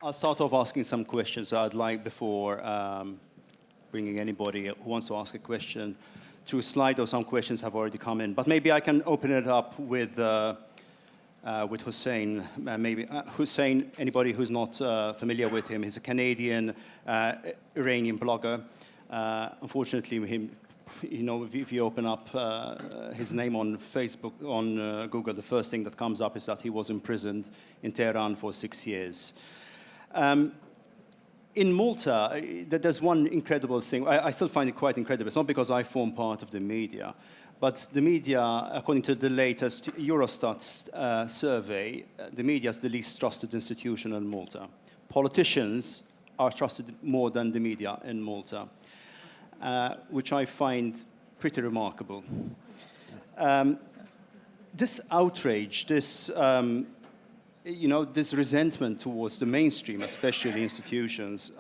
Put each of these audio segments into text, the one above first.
I'll start off asking some questions. I'd like, before bringing anybody who wants to ask a question through Slido, some questions have already come in. But maybe I can open it up with Hossein. Maybe Hossein, anybody who's not familiar with him, he's a Canadian Iranian blogger. Unfortunately, if you open up his name on Facebook, on Google, the first thing that comes up is that he was imprisoned in Tehran for 6 years. In Malta, there's one incredible thing. I still find it quite incredible. It's not because I form part of the media, but the media, according to the latest Eurostat survey, the media is the least trusted institution in Malta. Politicians are trusted more than the media in Malta, which I find pretty remarkable. This outrage, this resentment towards the mainstream, especially institutions,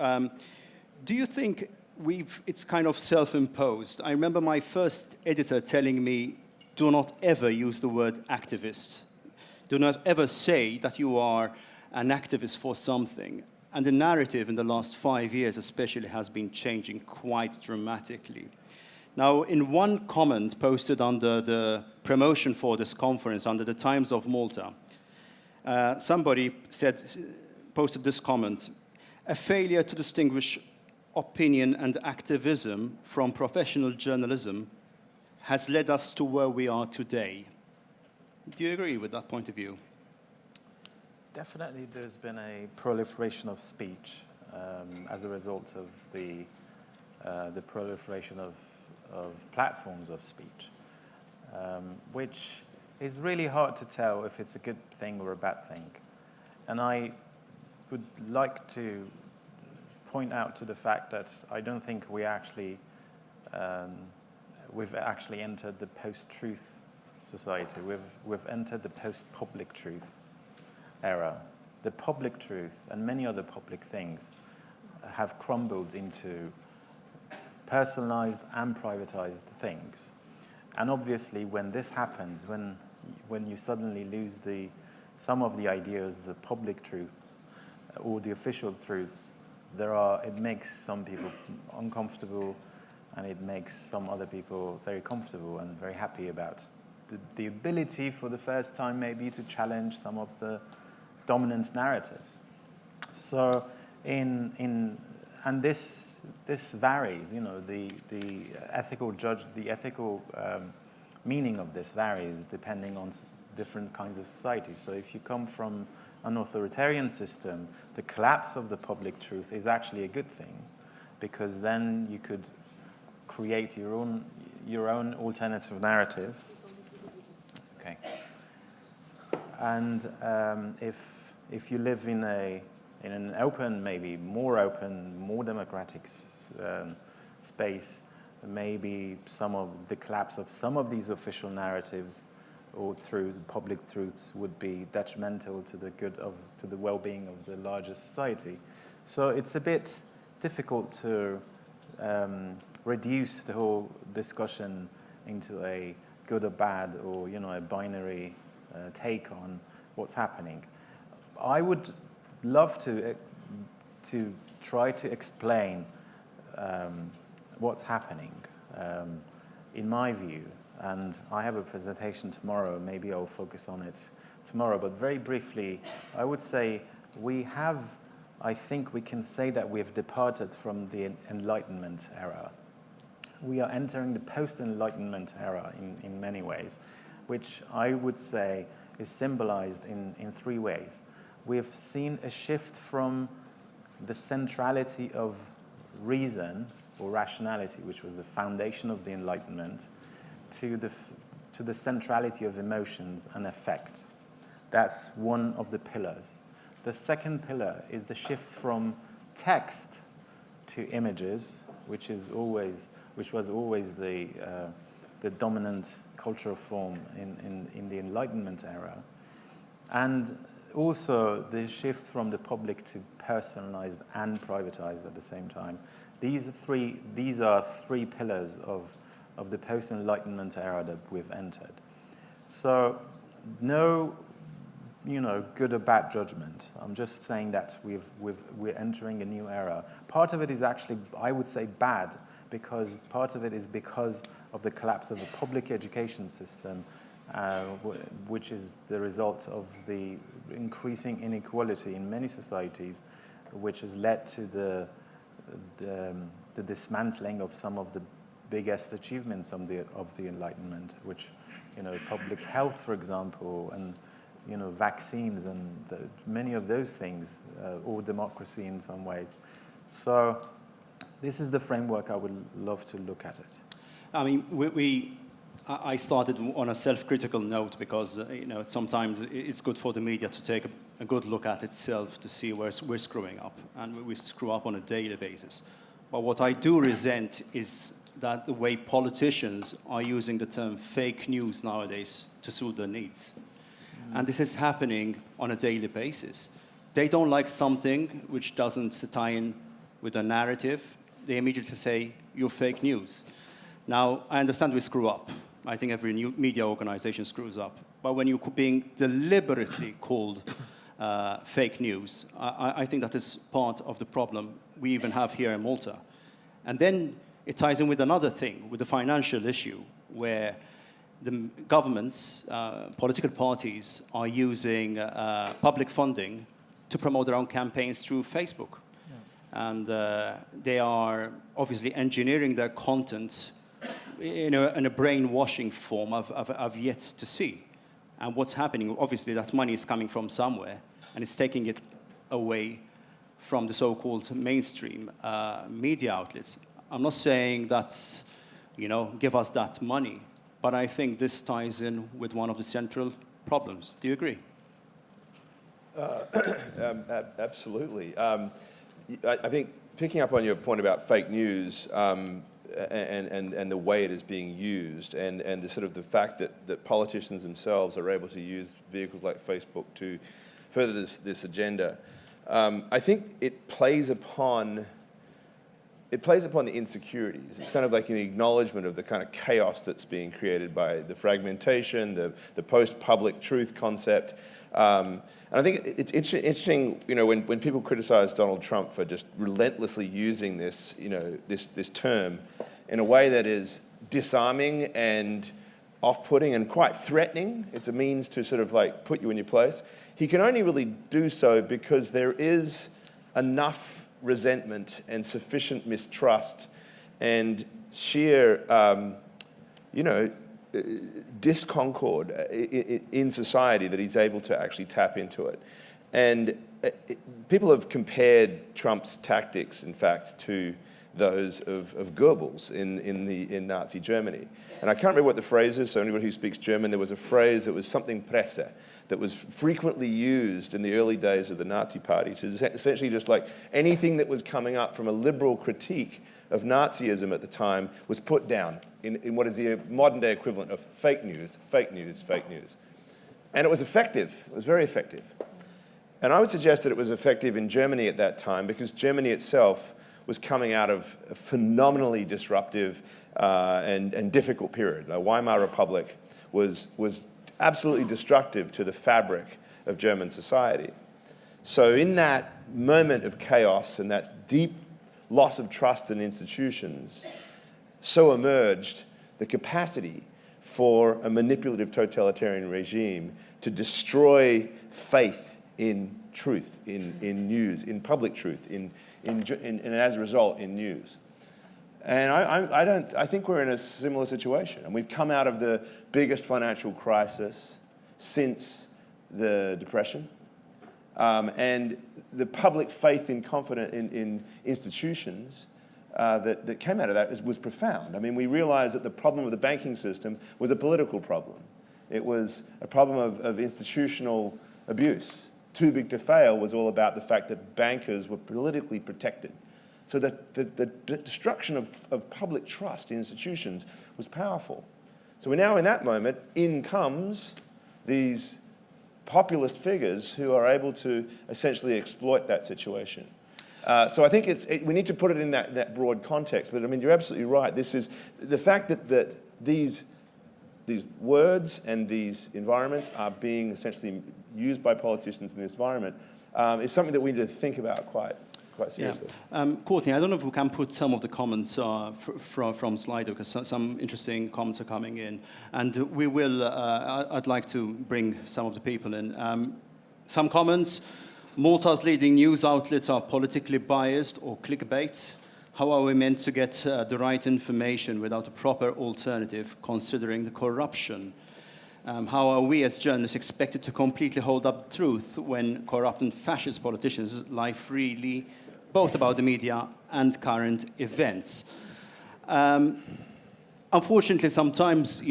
do you think it's kind of self-imposed? I remember my first editor telling me, do not ever use the word activist. Do not ever say that you are an activist for something. And the narrative in the last 5 years especially has been changing quite dramatically. Now, in one comment posted under the promotion for this conference, under the Times of Malta, somebody posted this comment: a failure to distinguish opinion and activism from professional journalism has led us to where we are today. Do you agree with that point of view? Definitely there's been a proliferation of speech as a result of the proliferation of platforms of speech, which is really hard to tell if it's a good thing or a bad thing. And I would like to point out to the fact that I don't think we've actually entered the post-truth society. We've entered the post-public truth era. The public truth and many other public things have crumbled into personalized and privatized things. And obviously when this happens, when you suddenly lose some of the ideas, the public truths, or the official truths, it makes some people uncomfortable, and it makes some other people very comfortable and very happy about the ability for the first time maybe to challenge some of the dominant narratives. So and this varies, the ethical meaning of this varies depending on different kinds of societies. So if you come from an authoritarian system, the collapse of the public truth is actually a good thing, because then you could create your own alternative narratives. Okay. And if you live in an open, maybe more open, more democratic space, maybe some of the collapse of some of these official narratives or public truths would be detrimental to the well-being of the larger society. So it's a bit difficult to reduce the whole discussion into a good or bad, or a binary take on what's happening. I would love to try to explain what's happening, in my view. And I have a presentation tomorrow. Maybe I'll focus on it tomorrow. But very briefly, I would say I think we can say that we have departed from the Enlightenment era. We are entering the post-Enlightenment era in many ways, which I would say is symbolized in 3 ways. We have seen a shift from the centrality of reason or rationality, which was the foundation of the Enlightenment, to the centrality of emotions and affect. That's one of the pillars. The second pillar is the shift from text to images, which was always the dominant cultural form in the Enlightenment era, and also the shift from the public to personalized and privatized at the same time. These are 3 pillars of the post-Enlightenment era that we've entered. So no good or bad judgment. I'm just saying that we're entering a new era. Part of it is actually, I would say, bad, because part of it is because of the collapse of the public education system, which is the result of the increasing inequality in many societies, which has led to the dismantling of some of the biggest achievements of the Enlightenment, which, public health, for example, and vaccines, and many of those things, or democracy in some ways. So this is the framework I would love to look at it. I mean, I started on a self-critical note because, sometimes it's good for the media to take a good look at itself to see where we're screwing up, and we screw up on a daily basis. But what I do resent is that the way politicians are using the term fake news nowadays to suit their needs. And this is happening on a daily basis. They don't like something which doesn't tie in with a narrative. They immediately say, you're fake news. Now, I understand we screw up. I think every new media organization screws up. But when you're being deliberately called fake news, I think that is part of the problem we even have here in Malta. And then it ties in with another thing, with the financial issue, where the governments, political parties, are using public funding to promote their own campaigns through Facebook. Yeah. And they are obviously engineering their content in a brainwashing form I've yet to see. And what's happening, obviously, that money is coming from somewhere, and it's taking it away from the so-called mainstream media outlets. I'm not saying that, give us that money, but I think this ties in with one of the central problems. Do you agree? Absolutely. I think picking up on your point about fake news and the way it is being used, and the sort of the fact that politicians themselves are able to use vehicles like Facebook to further this agenda, I think it plays upon the insecurities. It's kind of like an acknowledgement of the kind of chaos that's being created by the fragmentation, the post-public truth concept. And I think it's interesting, when people criticize Donald Trump for just relentlessly using this, this term in a way that is disarming and off-putting and quite threatening. It's a means to sort of like put you in your place. He can only really do so because there is enough resentment and sufficient mistrust and sheer, disconcord in society that he's able to actually tap into it. And people have compared Trump's tactics, in fact, to those of Goebbels in Nazi Germany. And I can't remember what the phrase is, so anybody who speaks German, there was a phrase that was something Presse, that was frequently used in the early days of the Nazi Party to essentially just like anything that was coming up from a liberal critique of Nazism at the time was put down in what is the modern day equivalent of fake news, fake news, fake news. And it was effective. It was very effective. And I would suggest that it was effective in Germany at that time because Germany itself was coming out of a phenomenally disruptive and difficult period. The Weimar Republic was absolutely destructive to the fabric of German society. So in that moment of chaos and that deep loss of trust in institutions, so emerged the capacity for a manipulative totalitarian regime to destroy faith in truth, in news, in public truth, and as a result, in news. And I think we're in a similar situation. And we've come out of the biggest financial crisis since the Depression. And the public faith in institutions that came out of that was profound. I mean, we realized that the problem of the banking system was a political problem. It was a problem of institutional abuse. Too big to fail was all about the fact that bankers were politically protected. So the destruction of public trust in institutions was powerful. So we're now in that moment, in comes these populist figures who are able to essentially exploit that situation. So I think we need to put it in that broad context. But I mean, you're absolutely right. This is the fact that these these words and these environments are being essentially used by politicians in this environment is something that we need to think about quite seriously. Yeah. Courtney, I don't know if we can put some of the comments from Slido, because some interesting comments are coming in. And we will, I'd like to bring some of the people in. Some comments: Malta's leading news outlets are politically biased or clickbait. How are we meant to get the right information without a proper alternative, considering the corruption? How are we as journalists expected to completely hold up the truth when corrupt and fascist politicians lie freely both about the media and current events? Unfortunately, sometimes,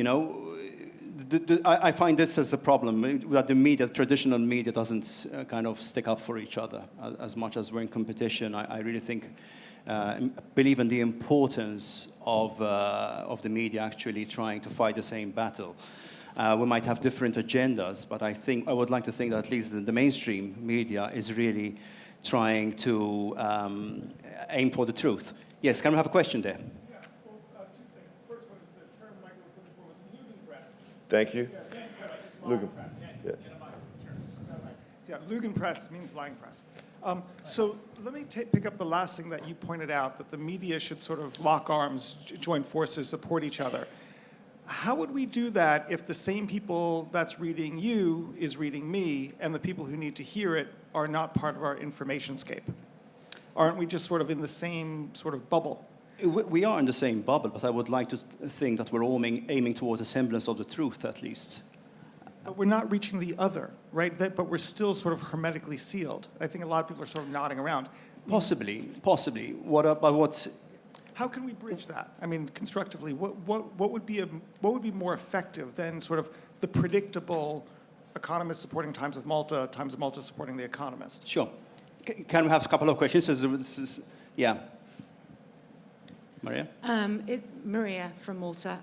I find this as a problem, that the media, traditional media, doesn't kind of stick up for each other as much as we're in competition. I really believe in the importance of the media actually trying to fight the same battle. We might have different agendas, but I would like to think that at least the mainstream media is really trying to aim for the truth. Yes, can we have a question there? Yeah, well, two things. The first one is the term Michael was looking for was Lugenpress. Thank you. Yeah, yeah, Lugenpress means lying press. So let me pick up the last thing that you pointed out, that the media should sort of lock arms, join forces, support each other. How would we do that if the same people that's reading you is reading me, and the people who need to hear it are not part of our information scape? Aren't we just sort of in the same sort of bubble? We are in the same bubble, but I would like to think that we're all aiming towards a semblance of the truth, at least. But we're not reaching the other, right? But we're still sort of hermetically sealed. I think a lot of people are sort of nodding around. Possibly. How can we bridge that? I mean, constructively, what would be more effective than sort of the predictable economist supporting Times of Malta supporting The Economist? Sure. Can we have a couple of questions? Yeah. Maria? It's Maria from Malta.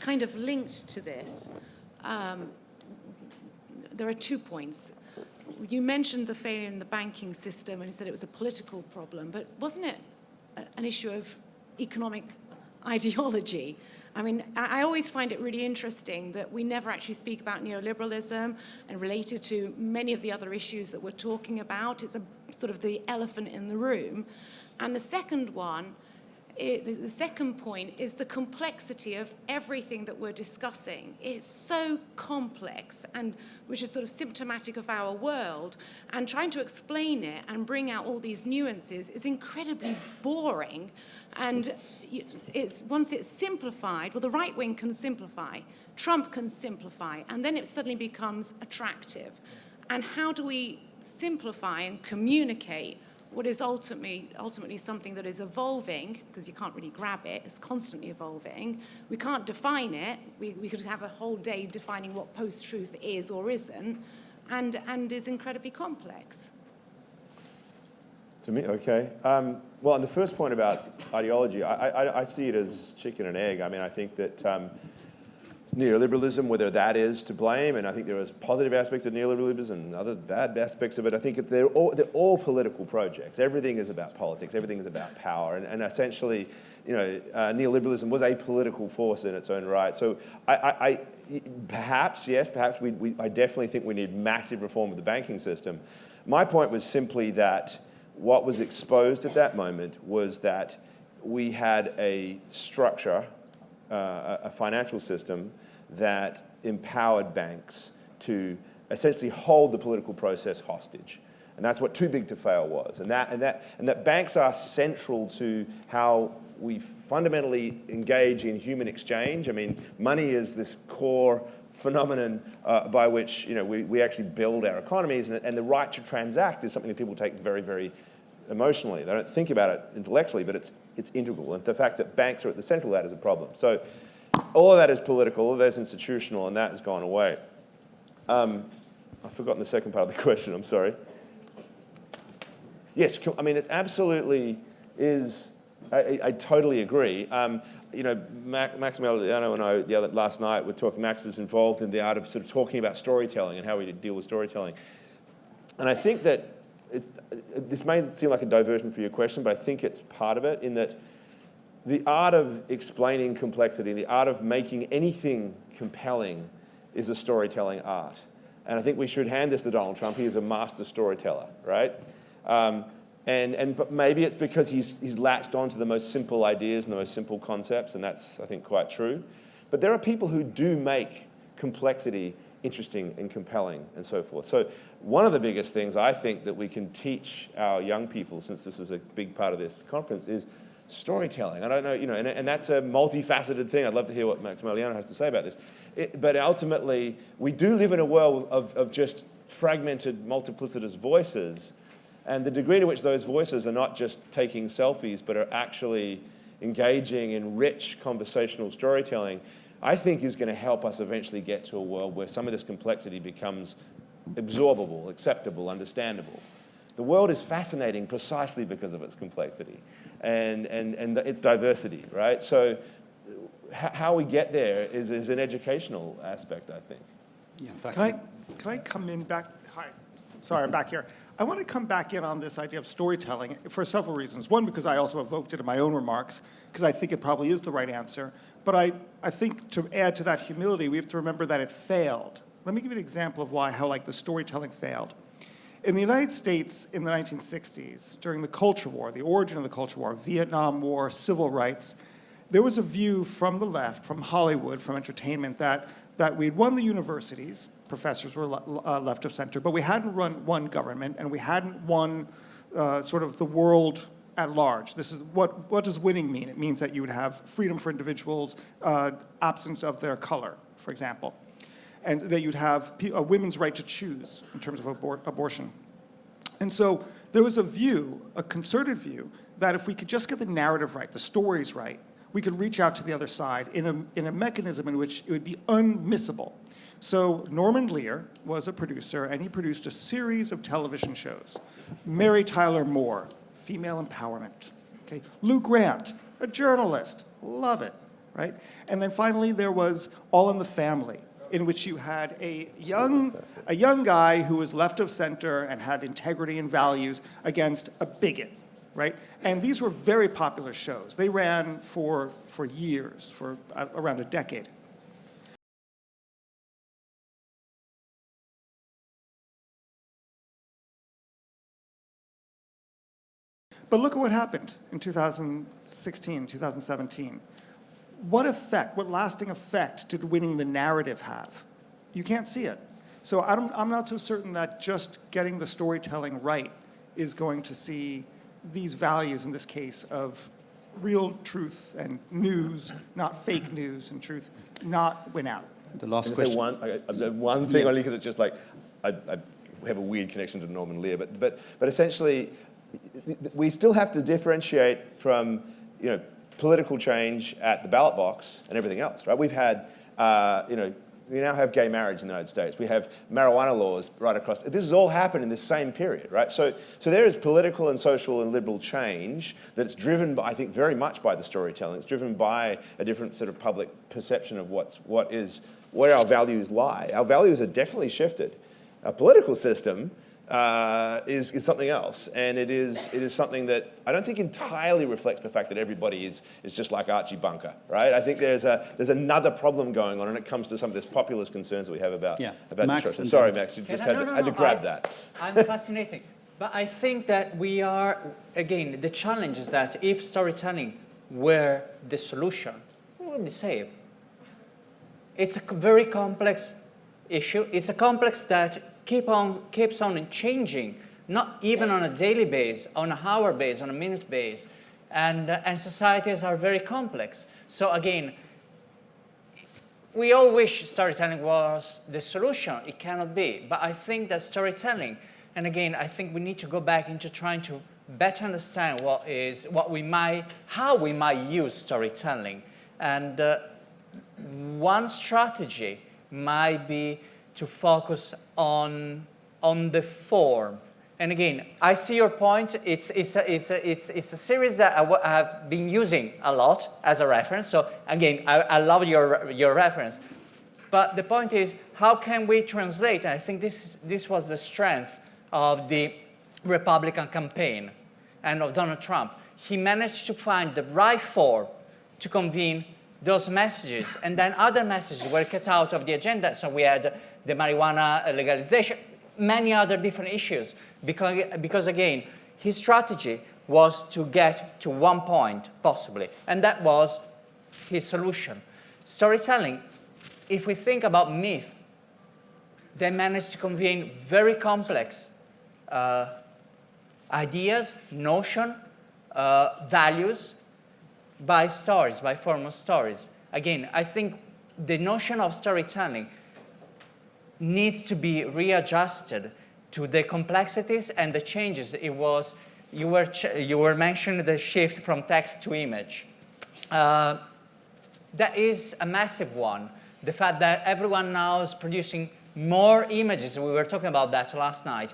Kind of linked to this, there are 2 points. You mentioned the failure in the banking system, and you said it was a political problem, but wasn't it an issue of economic ideology? I mean, I always find it really interesting that we never actually speak about neoliberalism and related to many of the other issues that we're talking about. It's a sort of the elephant in the room. And the second one, the second point is the complexity of everything that we're discussing. It's so complex, and which is sort of symptomatic of our world, and trying to explain it and bring out all these nuances is incredibly boring. And once it's simplified, well, the right wing can simplify, Trump can simplify, and then it suddenly becomes attractive. And how do we simplify and communicate what is ultimately something that is evolving, because you can't really grab it, it's constantly evolving. We can't define it. We could have a whole day defining what post-truth is or isn't, and is incredibly complex. To me, okay. Well, on the first point about ideology, I see it as chicken and egg. I mean, I think that neoliberalism, whether that is to blame, and I think there are positive aspects of neoliberalism and other bad aspects of it. I think they're all political projects. Everything is about politics. Everything is about power, and essentially, neoliberalism was a political force in its own right. So, perhaps I definitely think we need massive reform of the banking system. My point was simply that what was exposed at that moment was that we had a structure, a financial system that empowered banks to essentially hold the political process hostage. And that's what Too Big to Fail was. And that banks are central to how we fundamentally engage in human exchange. I mean, money is this core phenomenon by which we actually build our economies, and the right to transact is something that people take very, very emotionally. They don't think about it intellectually, but it's integral. And the fact that banks are at the center of that is a problem. So all of that is political, all of that is institutional, and that has gone away. I've forgotten the second part of the question, I'm sorry. Yes, I mean, it absolutely is, I totally agree. Massimiliano and I last night were talking. Max is involved in the art of sort of talking about storytelling and how we deal with storytelling. And I think that this may seem like a diversion for your question, but I think it's part of it in that the art of explaining complexity, the art of making anything compelling is a storytelling art. And I think we should hand this to Donald Trump. He is a master storyteller, right? But maybe it's because he's latched onto the most simple ideas and the most simple concepts, and that's, I think, quite true. But there are people who do make complexity interesting and compelling and so forth. So one of the biggest things I think that we can teach our young people, since this is a big part of this conference, is storytelling. I don't know, and that's a multifaceted thing. I'd love to hear what Massimiliano has to say about this. But ultimately, we do live in a world of just fragmented, multiplicitous voices, and the degree to which those voices are not just taking selfies, but are actually engaging in rich conversational storytelling, I think is going to help us eventually get to a world where some of this complexity becomes absorbable, acceptable, understandable. The world is fascinating precisely because of its complexity and its diversity, right? So how we get there is an educational aspect, I think. Yeah, in fact, Can I come in back? Hi, sorry, I'm back here. I want to come back in on this idea of storytelling for several reasons. One, because I also evoked it in my own remarks, because I think it probably is the right answer. But I think to add to that humility, we have to remember that it failed. Let me give you an example of how the storytelling failed. In the United States in the 1960s, during the culture war, the origin of the culture war, Vietnam War, civil rights, there was a view from the left, from Hollywood, from entertainment, that we'd won the universities, professors were left of center, but we hadn't won government, and we hadn't won sort of the world at large. This is what does winning mean? It means that you would have freedom for individuals, absence of their color, for example, and that you'd have a women's right to choose in terms of abortion. And so there was a view, a concerted view, that if we could just get the narrative right, the stories right, we could reach out to the other side in a mechanism in which it would be unmissable. So Norman Lear was a producer, and he produced a series of television shows. Mary Tyler Moore, female empowerment. Okay, Lou Grant, a journalist, love it, right? And then finally there was All in the Family, in which you had a young guy who was left of center and had integrity and values against a bigot, right? And these were very popular shows. They ran for years, for around a decade. But look at what happened in 2016, 2017. What effect, what lasting effect did winning the narrative have? You can't see it. So I'm not so certain that just getting the storytelling right is going to see these values, in this case, of real truth and news, not fake news and truth, not win out. the last Can question. I say one thing only because it's just like, I have a weird connection to Norman Lear, but essentially, we still have to differentiate from, political change at the ballot box and everything else, right? We've had, we now have gay marriage in the United States. We have marijuana laws right across. This has all happened in this same period, right? So there is political and social and liberal change that's driven, by, I think, very much by the storytelling. It's driven by a different sort of public perception of where our values lie. Our values are definitely shifted. Our political system is something else, and it is something that I don't think entirely reflects the fact that everybody is just like Archie Bunker, right? I think there's another problem going on, and it comes to some of this populist concerns that we have about destruction. Sorry, Max, you just had to grab that. I'm fascinating, but I think that we are, again, the challenge is that if storytelling were the solution, we would be saved. It's a very complex issue. It's a complex that keeps on changing, not even on a daily base, on an hour base, on a minute base, and societies are very complex. So again, we all wish storytelling was the solution. It cannot be, but I think that storytelling, and again, I think we need to go back into trying to better understand how we might use storytelling, and one strategy might be to focus on the form. And again, I see your point. It's a series that I have been using a lot as a reference. So again, I love your reference. But the point is, how can we translate? And I think this was the strength of the Republican campaign. and of Donald Trump, he managed to find the right form to convene those messages. And then other messages were cut out of the agenda. So we had the marijuana legalization, many other different issues. Because again, his strategy was to get to one point, possibly. And that was his solution. Storytelling, if we think about myth, they managed to convene very complex ideas, notion, values by stories, by form of stories. Again, I think the notion of storytelling needs to be readjusted to the complexities and the changes. It was, you were mentioning the shift from text to image. That is a massive one. The fact that everyone now is producing more images, we were talking about that last night.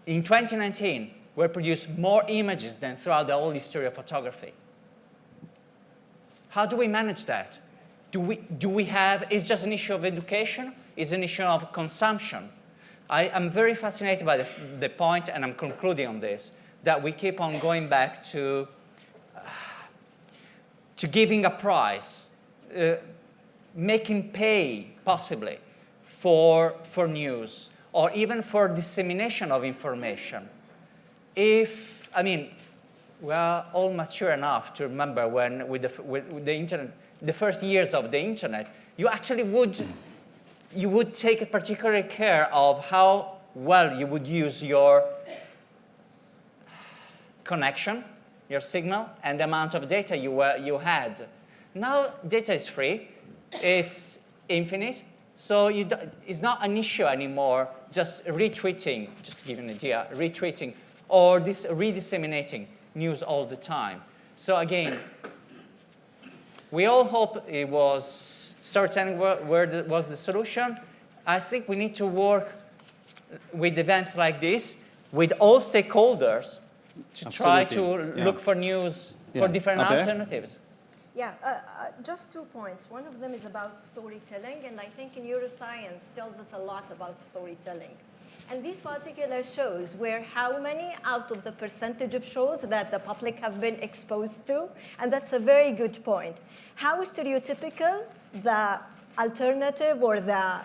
In 2019, we produced more images than throughout the whole history of photography. How do we manage that? Do we have, it's just an issue of education? It's an issue of consumption. I'm very fascinated by the point, and I'm concluding on this, that we keep on going back to giving a price, making pay, possibly, for news, or even for dissemination of information. I mean, we are all mature enough to remember when, with the internet, the first years of the internet, you actually would take particular care of how well you would use your connection, your signal, and the amount of data you had. Now data is free, it's infinite, so it's not an issue anymore just retweeting, just to give you an idea, retweeting or redisseminating news all the time. So again, we all hope it was storytelling was the solution. I think we need to work with events like this, with all stakeholders, to try to look for news, for different alternatives. Yeah, just 2 points. One of them is about storytelling, and I think in neuroscience tells us a lot about storytelling. And these particular shows were how many out of the percentage of shows that the public have been exposed to? And that's a very good point. How stereotypical the alternative or the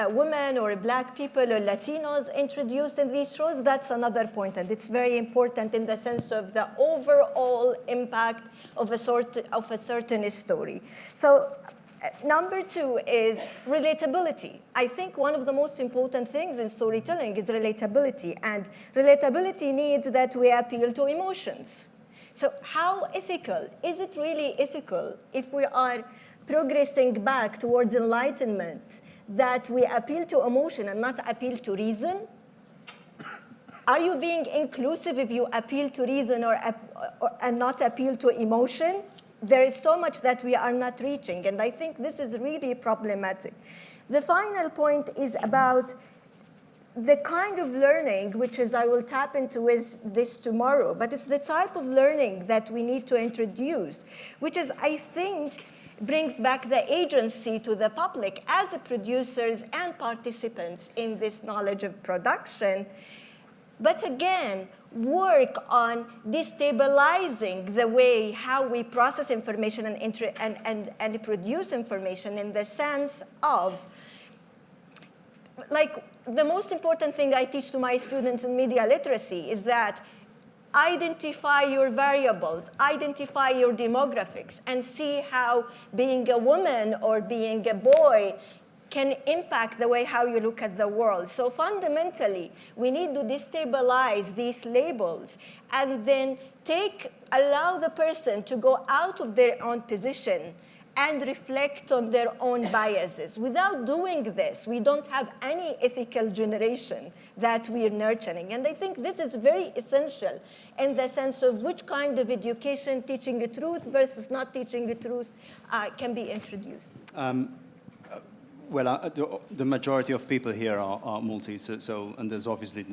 women or black people or Latinos introduced in these shows, that's another point. And it's very important in the sense of the overall impact of a certain story. So number 2 is relatability. I think one of the most important things in storytelling is relatability. And relatability needs that we appeal to emotions. So how ethical? Is it really ethical if we are progressing back towards enlightenment that we appeal to emotion and not appeal to reason? Are you being inclusive if you appeal to reason and not appeal to emotion? There is so much that we are not reaching, and I think this is really problematic. The final point is about the kind of learning, which is, I will tap into with this tomorrow, but it's the type of learning that we need to introduce, which is, I think, brings back the agency to the public as producers and participants in this knowledge of production. But again, work on destabilizing the way how we process information and produce information, in the sense of, like, the most important thing I teach to my students in media literacy is that identify your variables, identify your demographics, and see how being a woman or being a boy can impact the way how you look at the world. So fundamentally, we need to destabilize these labels and then allow the person to go out of their own position and reflect on their own biases. Without doing this, we don't have any ethical generation that we are nurturing. And I think this is very essential in the sense of which kind of education, teaching the truth versus not teaching the truth, can be introduced. Well, the majority of people here are Maltese, and there's obviously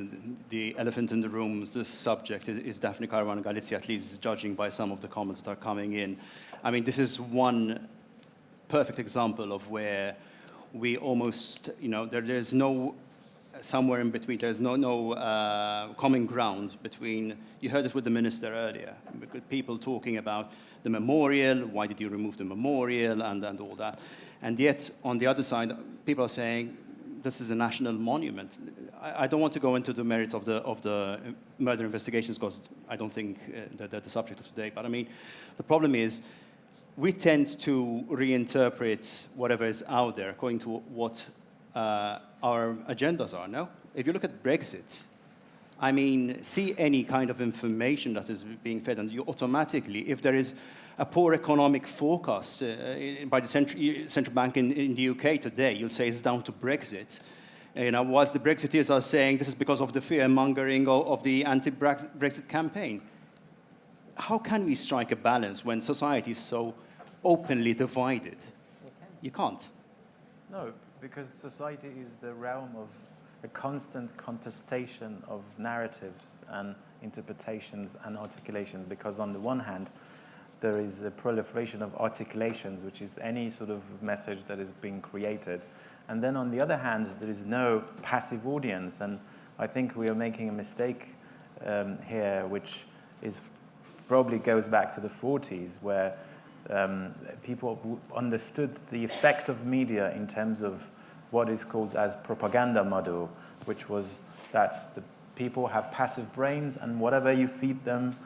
the elephant in the room. This subject is definitely Caruana Galizia, at least judging by some of the comments that are coming in. I mean, this is one perfect example of where we almost, there's no somewhere in between. There's no common ground between. You heard this with the minister earlier. People talking about the memorial. Why did you remove the memorial and all that? And yet, on the other side, people are saying this is a national monument. I don't want to go into the merits of the murder investigations because I don't think that they're the subject of today. But I mean, the problem is we tend to reinterpret whatever is out there according to what our agendas are, no? If you look at Brexit, I mean, see any kind of information that is being fed, and you automatically, if there is a poor economic forecast by the central bank in the UK today, you'll say it's down to Brexit. Whilst the Brexiteers are saying this is because of the fear-mongering of the anti-Brexit campaign. How can we strike a balance when society is so openly divided? You can't. No, because society is the realm of a constant contestation of narratives and interpretations and articulations, because on the one hand, there is a proliferation of articulations, which is any sort of message that is being created. And then on the other hand, there is no passive audience. And I think we are making a mistake here, which is probably goes back to the 40s, where people understood the effect of media in terms of what is called as propaganda model, which was that the people have passive brains, and whatever you feed them,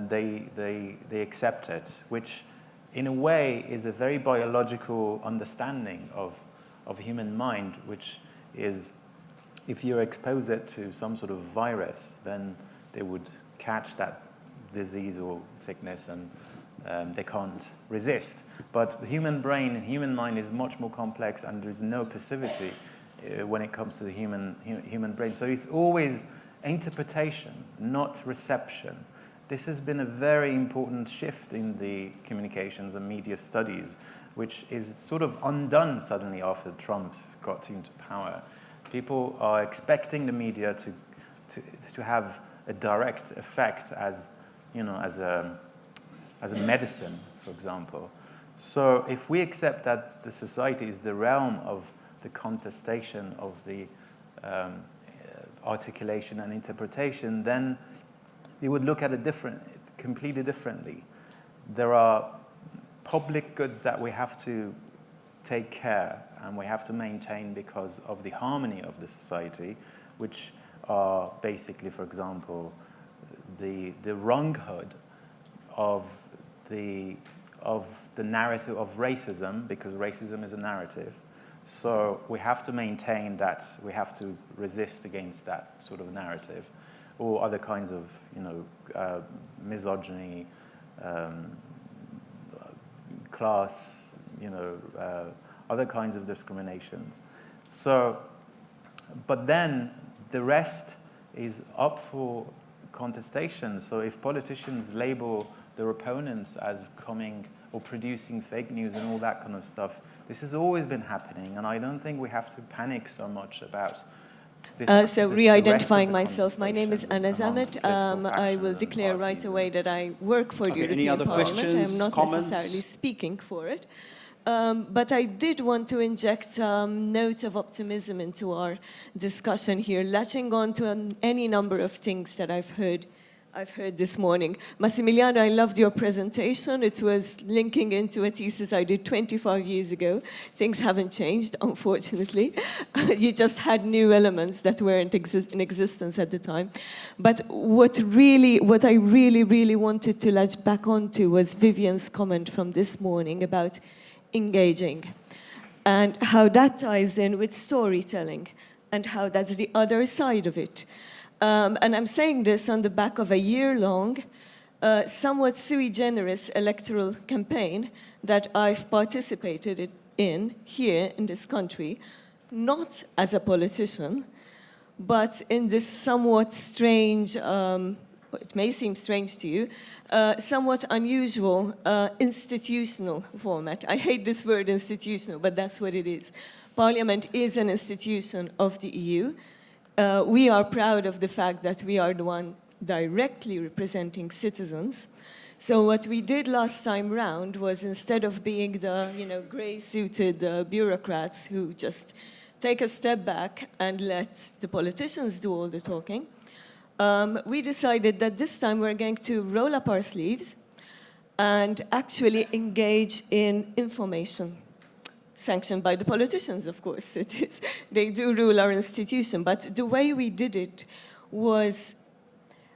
they accept it, which in a way is a very biological understanding of human mind, which is, if you expose it to some sort of virus, then they would catch that disease or sickness, and they can't resist. But the human brain and human mind is much more complex, and there is no passivity when it comes to the human brain. So it's always interpretation, not reception. This has been a very important shift in the communications and media studies, which is sort of undone suddenly after Trump's got into power. People are expecting the media to have a direct effect as a medicine, for example. So if we accept that the society is the realm of the contestation of the articulation and interpretation, then you would look at it completely differently. There are public goods that we have to take care and we have to maintain because of the harmony of the society, which are basically, for example, the wronghood of the narrative of racism, because racism is a narrative. So we have to maintain that, we have to resist against that sort of narrative, or other kinds of, misogyny, class, other kinds of discriminations. So, but then the rest is up for contestation. So if politicians label their opponents as coming or producing fake news and all that kind of stuff, this has always been happening, and I don't think we have to panic so much about this. So re-identifying myself, my name is Anna Zamet. I will declare right away that I work for the European Parliament. I am not necessarily speaking for it. But I did want to inject a note of optimism into our discussion here, latching on to any number of things that I've heard this morning. Massimiliano, I loved your presentation. It was linking into a thesis I did 25 years ago. Things haven't changed, unfortunately. You just had new elements that weren't in existence at the time. But what I really wanted to latch back onto was Vivian's comment from this morning about engaging and how that ties in with storytelling and how that's the other side of it. And I'm saying this on the back of a year-long, somewhat sui generis electoral campaign that I've participated in here in this country, not as a politician, but in this somewhat strange, it may seem strange to you, somewhat unusual institutional format. I hate this word institutional, but that's what it is. Parliament is an institution of the EU. We are proud of the fact that we are the one directly representing citizens. So what we did last time round was, instead of being the grey-suited bureaucrats who just take a step back and let the politicians do all the talking, we decided that this time we're going to roll up our sleeves and actually engage in information, sanctioned by the politicians, of course. It is. They do rule our institution, but the way we did it was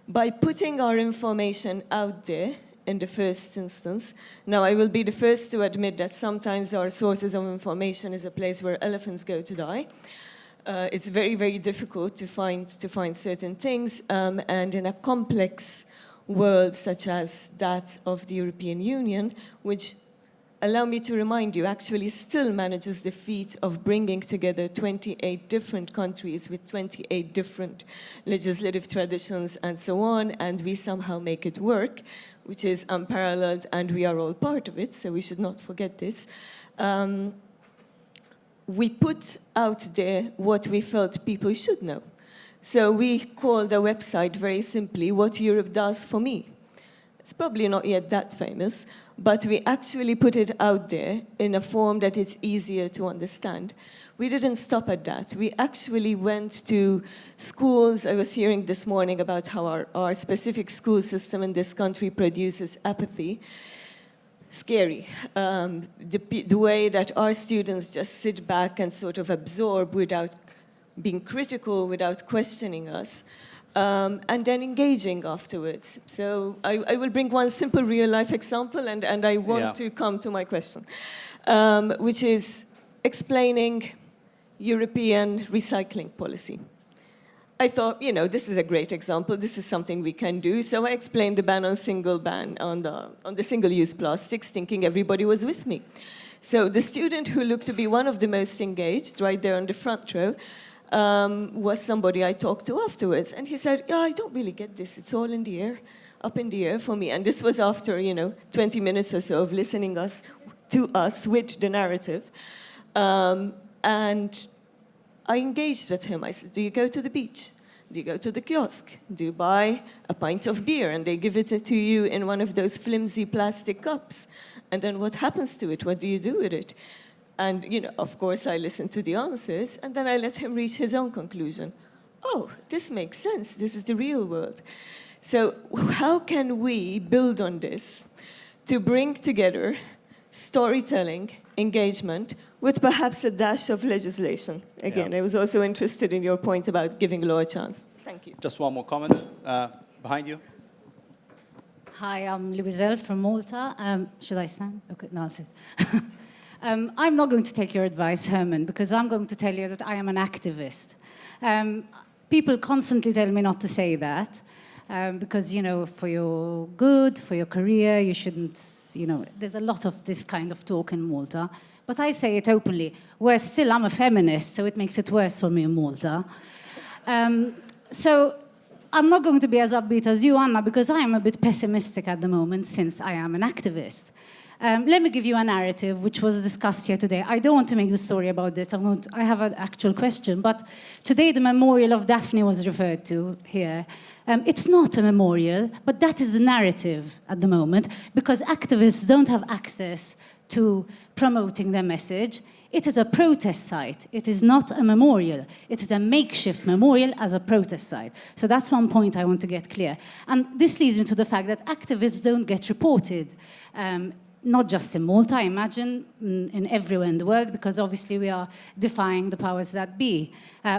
by putting our information out there in the first instance. Now, I will be the first to admit that sometimes our sources of information is a place where elephants go to die. It's very, very difficult to find certain things, and in a complex world such as that of the European Union, which, allow me to remind you, actually still manages the feat of bringing together 28 different countries with 28 different legislative traditions and so on, and we somehow make it work, which is unparalleled, and we are all part of it, so we should not forget this. We put out there what we felt people should know. So we called the website very simply, What Europe Does for Me. It's probably not yet that famous, but we actually put it out there in a form that it's easier to understand. We didn't stop at that. We actually went to schools. I was hearing this morning about how our specific school system in this country produces apathy. Scary. The way that our students just sit back and sort of absorb without being critical, without questioning us, and then engaging afterwards. So I will bring one simple real-life example, and I want to come to my question, which is explaining European recycling policy. I thought, this is a great example. This is something we can do. So I explained the ban on the single-use plastics, thinking everybody was with me. So the student who looked to be one of the most engaged, right there on the front row, was somebody I talked to afterwards. And he said, I don't really get this. It's all in the air, up in the air for me. And this was after, 20 minutes or so of listening to us with the narrative. And I engaged with him. I said, do you go to the beach? Do you go to the kiosk? Do you buy a pint of beer and they give it to you in one of those flimsy plastic cups? And then what happens to it? What do you do with it? And, of course, I listened to the answers, and then I let him reach his own conclusion. Oh, this makes sense. This is the real world. So how can we build on this to bring together storytelling, engagement, with perhaps a dash of legislation? Again, I was also interested in your point about giving law a chance. Thank you. Just one more comment. Behind you. Hi, I'm Louiselle from Malta. Should I stand? Okay, no, I'll sit. I'm not going to take your advice, Herman, because I'm going to tell you that I am an activist. People constantly tell me not to say that, because, for your good, for your career, you shouldn't, there's a lot of this kind of talk in Malta. But I say it openly. I'm a feminist, so it makes it worse for me in Malta. So I'm not going to be as upbeat as you, Anna, because I am a bit pessimistic at the moment since I am an activist. Let me give you a narrative which was discussed here today. I don't want to make the story about this. I have an actual question. But today the memorial of Daphne was referred to here. It's not a memorial, but that is the narrative at the moment, because activists don't have access to promoting their message. It is a protest site. It is not a memorial. It is a makeshift memorial as a protest site. So that's one point I want to get clear. And this leads me to the fact that activists don't get reported. Not just in Malta, I imagine, in everywhere in the world, because obviously we are defying the powers that be.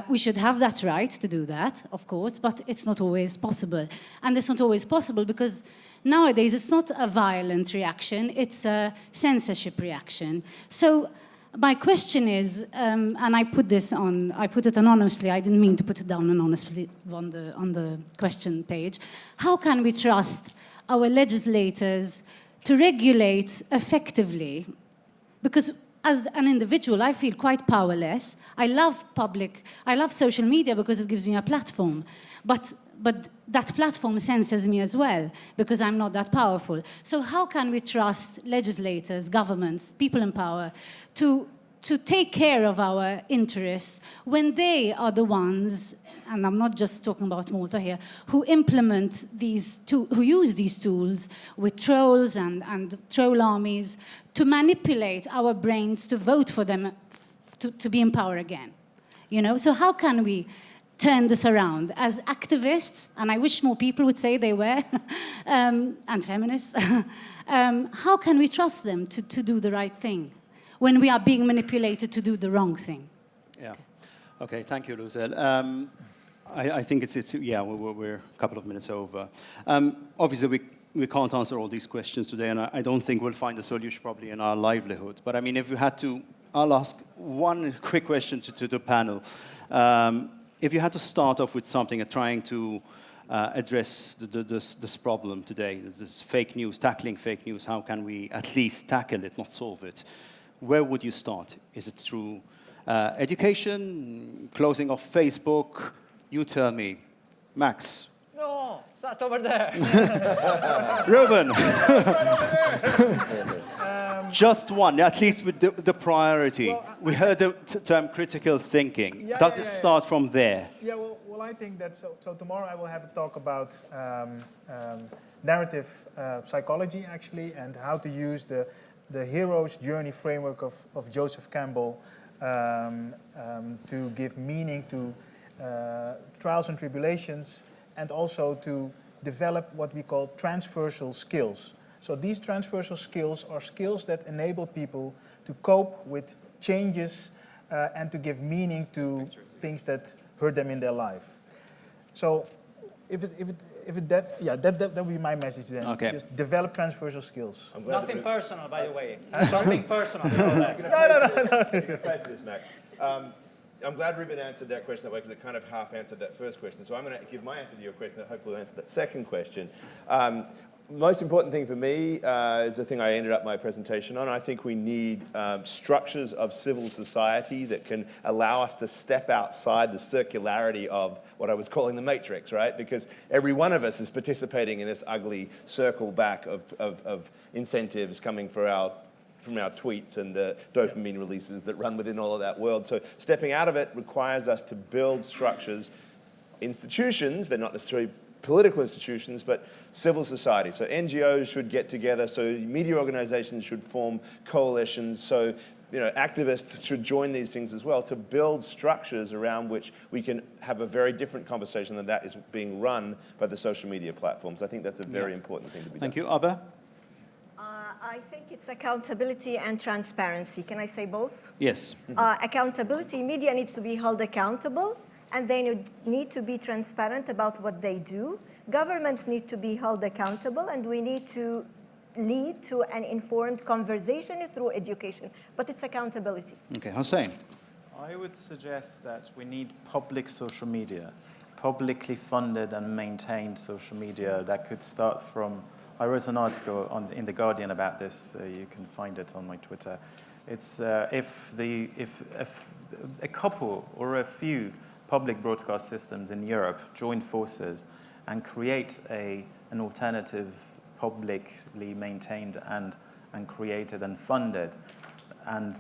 We should have that right to do that, of course, but it's not always possible. And it's not always possible because nowadays it's not a violent reaction, it's a censorship reaction. So my question is, and I put it anonymously, I didn't mean to put it down anonymously on the question page. How can we trust our legislators to regulate effectively? Because as an individual, I feel quite powerless. I love social media because it gives me a platform. But that platform censors me as well because I'm not that powerful. So how can we trust legislators, governments, people in power to take care of our interests when they are the ones, and I'm not just talking about Malta here, who who use these tools with trolls and troll armies to manipulate our brains to vote for them to be in power again? you know? So how can we turn this around as activists, and I wish more people would say they were, and feminists, how can we trust them to do the right thing when we are being manipulated to do the wrong thing? Yeah. Okay, thank you, Luzel. I think we're a couple of minutes over. Obviously, we can't answer all these questions today, and I don't think we'll find a solution probably in our livelihood. But I mean, if you had to, I'll ask one quick question to the panel. If you had to start off with something and trying to address this problem today, this fake news, tackling fake news, how can we at least tackle it, not solve it? Where would you start? Is it through education, closing off Facebook? You tell me. Max? No, it's not over there. Ruben? Just one, at least with the priority. Well, we heard the term critical thinking. Does it start from there? Yeah, well, I think that, so tomorrow I will have a talk about narrative psychology, actually, and how to use the hero's journey framework of Joseph Campbell to give meaning to trials and tribulations, and also to develop what we call transversal skills. So these transversal skills are skills that enable people to cope with changes and to give meaning to things that hurt them in their life. So that would be my message then. Okay. Just develop transversal skills. Nothing personal, by the way. Nothing personal. You know that. No. You're going to pay for this, Max. I'm glad Ruben answered that question that way because it kind of half answered that first question. So I'm going to give my answer to your question that hopefully will answer that second question. Most important thing for me is the thing I ended up my presentation on. I think we need structures of civil society that can allow us to step outside the circularity of what I was calling the matrix, right? Because every one of us is participating in this ugly circle back of incentives coming from our tweets and the dopamine releases that run within all of that world. So stepping out of it requires us to build structures, institutions, they're not necessarily political institutions, but civil society. So NGOs should get together, so media organizations should form coalitions, so activists should join these things as well to build structures around which we can have a very different conversation than that is being run by the social media platforms. I think that's a very important thing to be done. Thank you. Abeer? I think it's accountability and transparency. Can I say both? Yes. Accountability, media needs to be held accountable, and they need to be transparent about what they do. Governments need to be held accountable, and we need to lead to an informed conversation through education. But it's accountability. Okay, Hossein. I would suggest that we need public social media, publicly funded and maintained social media that could start from. I wrote an article in The Guardian about this. You can find it on my Twitter. It's if a couple or a few public broadcast systems in Europe join forces and create an alternative, publicly maintained and created and funded and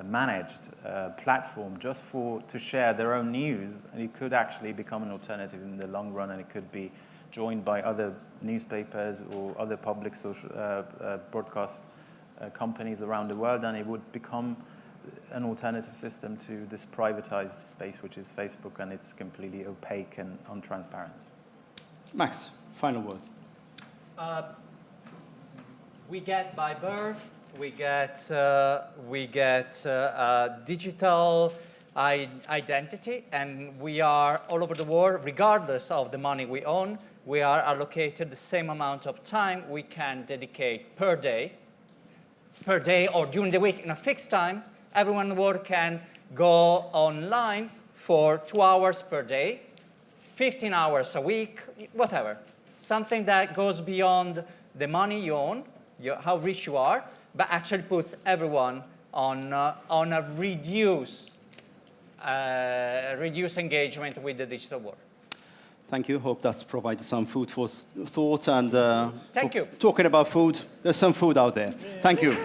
managed platform just to share their own news, and it could actually become an alternative in the long run, and it could be joined by other newspapers or other public social broadcast companies around the world, and it would become an alternative system to this privatized space, which is Facebook, and it's completely opaque and untransparent. Max, final word. We get by birth, we get digital identity, and we are all over the world, regardless of the money we own. We are allocated the same amount of time we can dedicate per day or during the week in a fixed time. Everyone in the world can go online for 2 hours per day, 15 hours a week, whatever. Something that goes beyond the money you own, how rich you are, but actually puts everyone on a reduced engagement with the digital world. Thank you. Hope that's provided some food for thought. And Thank you. Talking about food, there's some food out there. Thank you.